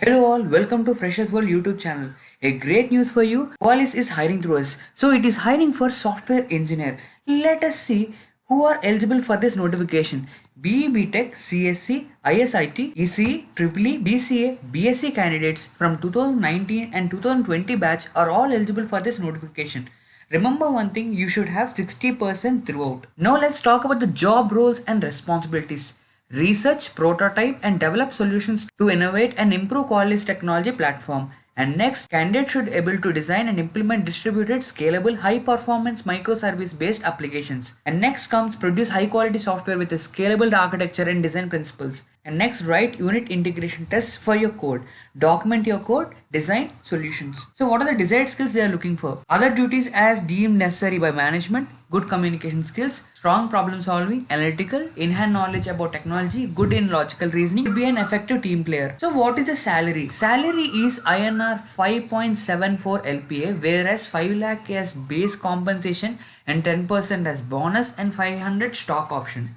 Hello all, welcome to Freshers World YouTube channel. A great news for you, Qualys is hiring through us. So it is hiring for software engineer. Let us see who are eligible for this notification. BE, BTech, CSC, ISIT, ECE, EEE, BCA, BSc candidates from 2019 and 2020 batch are all eligible for this notification. Remember one thing, you should have 60% throughout. Now let's talk about the job roles and responsibilities. Research, prototype and develop solutions to innovate and improve Qualys technology platform. And next, candidates should able to design and implement distributed, scalable, high-performance microservice-based applications. And next comes produce high-quality software with a scalable architecture and design principles. And next, write unit integration tests for your code. Document your code, design solutions. So what are the desired skills they are looking for? Other duties as deemed necessary by management: good communication skills, strong problem solving, analytical, in-hand knowledge about technology, good in logical reasoning, to be an effective team player. So what is the salary? Salary is INR 5.74 LPA, whereas 5 lakh as base compensation and 10% as bonus and 500 stock option.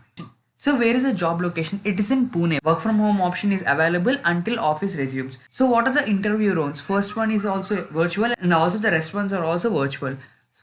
So where is the job location? It is in Pune. Work from home option is available until office resumes. So what are the interview rounds? First one is also virtual and also the rest ones are also virtual.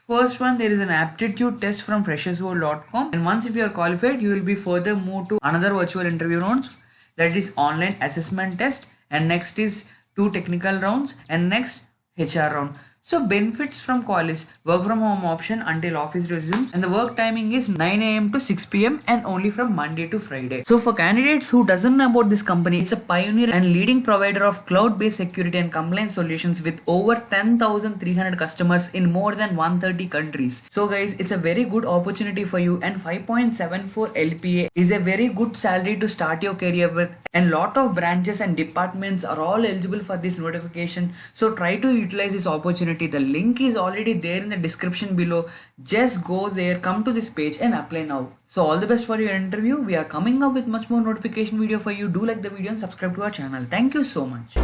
First one, there is an aptitude test from freshersworld.com, and once if you are qualified, you will be further moved to another virtual interview rounds, that is online assessment test, and next is 2 technical rounds, and next HR round. So benefits from Qualys: work from home option until office resumes, and the work timing is 9 AM to 6 PM and only from Monday to Friday. So for candidates who doesn't know about this company, it's a pioneer and leading provider of cloud-based security and compliance solutions with over 10,300 customers in more than 130 countries. So guys, it's a very good opportunity for you, and 5.74 LPA is a very good salary to start your career with, and lot of branches and departments are all eligible for this notification. So try to utilize this opportunity. The link is already there in the description below. Just go there, come to this page and apply now. So all the best for your interview. We are coming up with much more notification video for you. Do like the video and subscribe to our channel. Thank you so much.